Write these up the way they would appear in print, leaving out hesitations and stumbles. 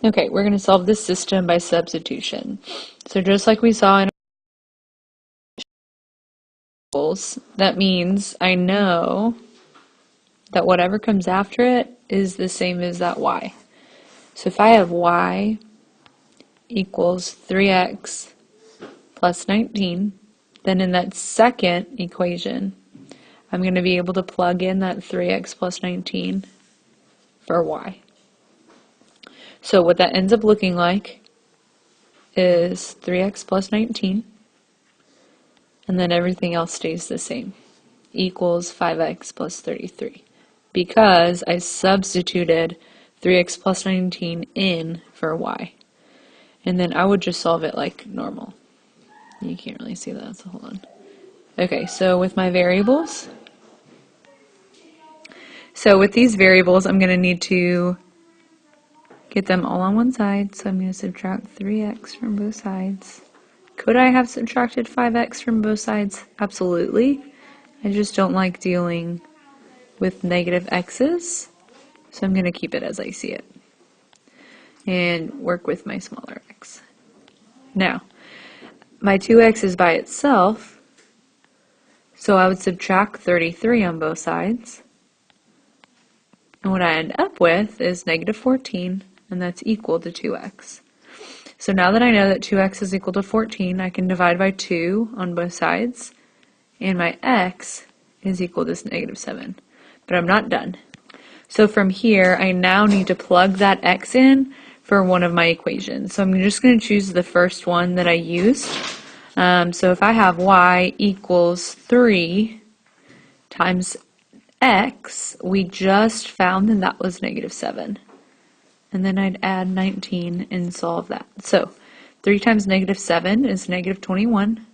Okay, we're going to solve this system by substitution. So just like we saw in variables, that means I know that whatever comes after it is the same as that y. So if I have y equals 3x plus 19, then in that second equation, I'm going to be able to plug in that 3x plus 19 for y. So what that ends up looking like is 3x plus 19, and then everything else stays the same, equals 5x plus 33, because I substituted 3x plus 19 in for y. And then I would just solve it like normal. You can't really see that, so hold on. Okay, so with my variables, with these variables, I'm going to need to get them all on one side, so I'm going to subtract 3x from both sides. Could I have subtracted 5x from both sides? Absolutely. I just don't like dealing with negative x's, so I'm going to keep it as I see it and work with my smaller x. Now, my 2x is by itself, so I would subtract 33 on both sides. And what I end up with is negative 14, and that's equal to 2x. So now that I know that 2x is equal to 14, I can divide by 2 on both sides, and my x is equal to negative 7. But I'm not done. So from here, I now need to plug that x in for one of my equations. So I'm just going to choose the first one that I used. So if I have y equals 3 times x, we just found that was negative 7. And then I'd add 19 and solve that. So 3 times negative 7 is negative 21.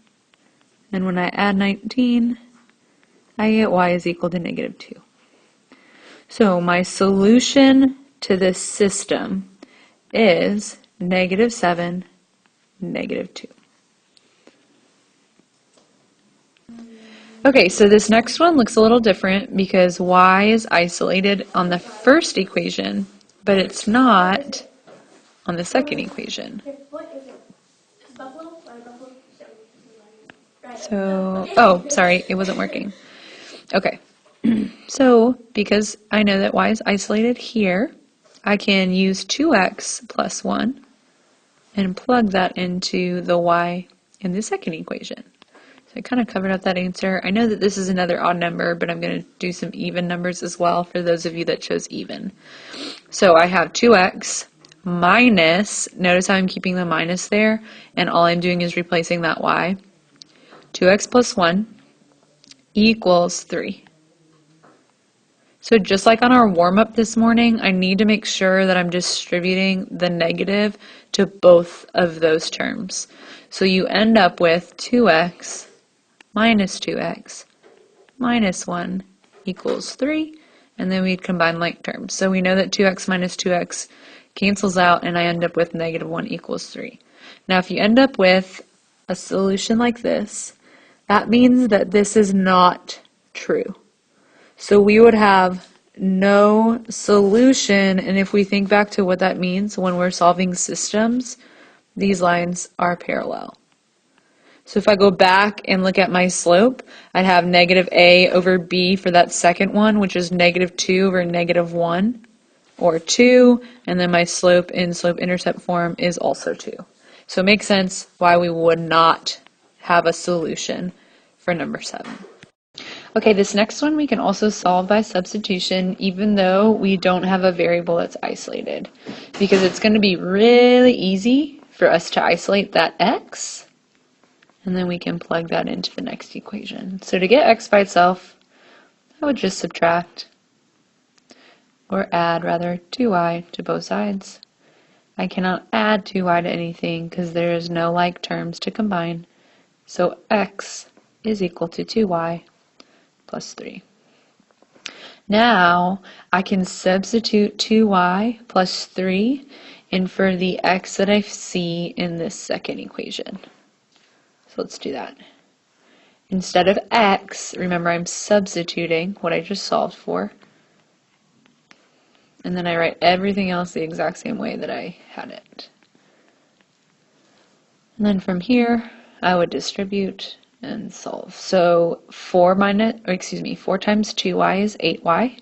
And when I add 19, I get y is equal to negative 2. So my solution to this system is negative 7, negative 2. Okay, so this next one looks a little different because y is isolated on the first equation, but it's not on the second equation. So, oh, sorry, it wasn't working. Okay, so because I know that y is isolated here, I can use 2x plus 1 and plug that into the y in the second equation. So I kind of covered up that answer. I know that this is another odd number, but I'm going to do some even numbers as well for those of you that chose even. So I have 2x minus, notice how I'm keeping the minus there, and all I'm doing is replacing that y. 2x plus 1 equals 3. So just like on our warm-up this morning, I need to make sure that I'm distributing the negative to both of those terms. So you end up with 2x minus 2x minus 1 equals 3, and then we combine like terms. So we know that 2x minus 2x cancels out, and I end up with negative 1 equals 3. Now if you end up with a solution like this, that means that this is not true. So we would have no solution, and if we think back to what that means when we're solving systems, these lines are parallel. So if I go back and look at my slope, I'd have negative a over b for that second one, which is negative 2 over negative 1, or 2, and then my slope in slope-intercept form is also 2. So it makes sense why we would not have a solution for number 7. Okay, this next one we can also solve by substitution even though we don't have a variable that's isolated, because it's going to be really easy for us to isolate that x, and then we can plug that into the next equation. So to get x by itself, I would just subtract, or add rather, 2y to both sides. I cannot add 2y to anything because there is no like terms to combine, so x is equal to 2y plus 3. Now I can substitute 2y plus 3 in for the x that I see in this second equation. So let's do that. Instead of x, remember I'm substituting what I just solved for. And then I write everything else the exact same way that I had it. And then from here, I would distribute and solve. So 4 times 2y is 8y.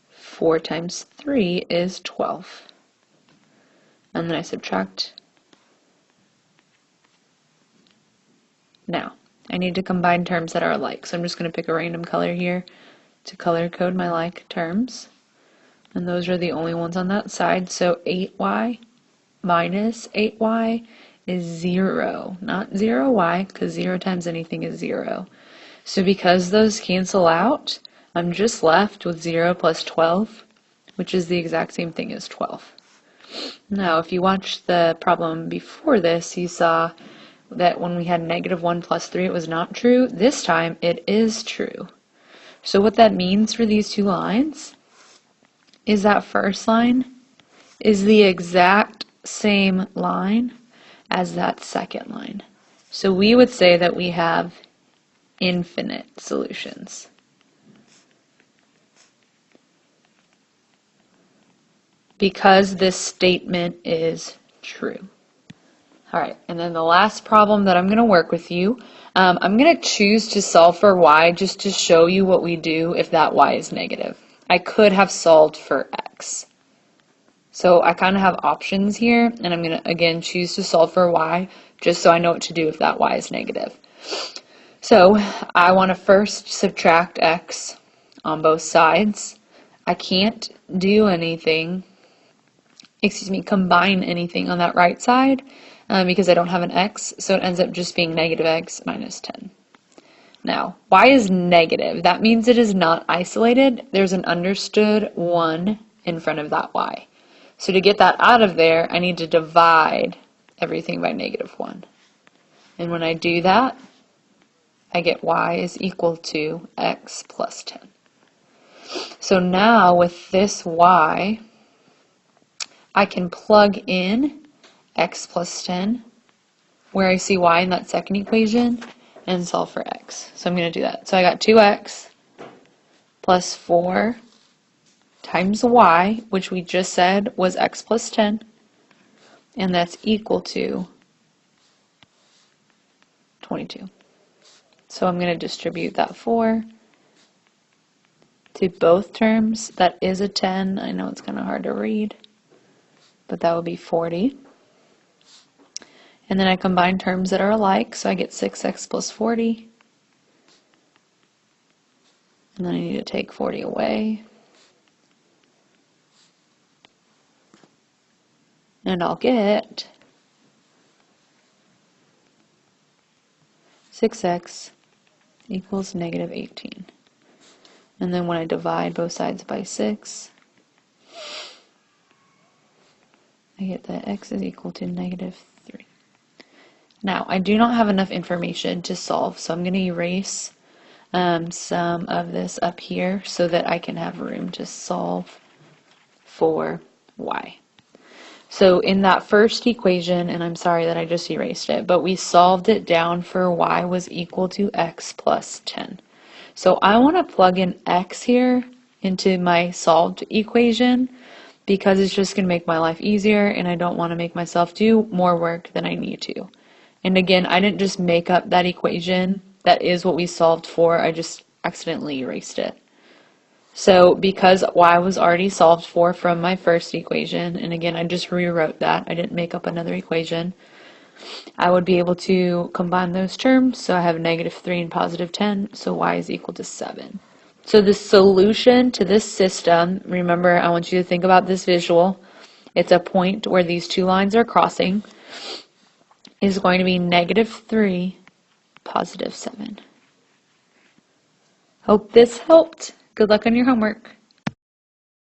4 times 3 is 12. And then I subtract. Now, I need to combine terms that are alike. So I'm just going to pick a random color here to color code my like terms. And those are the only ones on that side. So 8y minus 8y is 0, not 0y, because 0 times anything is 0. So because those cancel out, I'm just left with 0 plus 12, which is the exact same thing as 12. Now, if you watched the problem before this, you saw that when we had -1 plus 3, it was not true. This time, it is true. So what that means for these two lines is that first line is the exact same line as that second line. So we would say that we have infinite solutions. Because this statement is true. All right, and then the last problem that I'm going to work with you, I'm going to choose to solve for y just to show you what we do if that y is negative. I could have solved for x. So I kind of have options here, and I'm going to, again, choose to solve for y just so I know what to do if that y is negative. So I want to first subtract x on both sides. I can't do anything, combine anything on that right side because I don't have an x, so it ends up just being -x minus 10. Now, y is negative. That means it is not isolated. There's an understood 1 in front of that y. So to get that out of there, I need to divide everything by -1. And when I do that, I get y is equal to x plus 10. So now with this y, I can plug in x plus 10 where I see y in that second equation and solve for x. So I'm going to do that. So I got 2x plus 4 times y, which we just said was x plus 10, and that's equal to 22. So I'm going to distribute that 4 to both terms. That is a 10. I know it's kind of hard to read, but that would be 40. And then I combine terms that are alike, so I get 6x plus 40. And then I need to take 40 away. And I'll get 6x equals -18. And then when I divide both sides by 6, I get that x is equal to -3. Now, I do not have enough information to solve, so I'm going to erase some of this up here so that I can have room to solve for y. So in that first equation, and I'm sorry that I just erased it, but we solved it down for y was equal to x plus 10. So I want to plug in x here into my solved equation because it's just going to make my life easier, and I don't want to make myself do more work than I need to. And again, I didn't just make up that equation. That is what we solved for. I just accidentally erased it. So because y was already solved for from my first equation, and again, I just rewrote that. I didn't make up another equation. I would be able to combine those terms. So I have -3 and +10, so y is equal to 7. So the solution to this system, remember, I want you to think about this visual. It's a point where these two lines are crossing, is going to be -3, +7. Hope this helped. Good luck on your homework.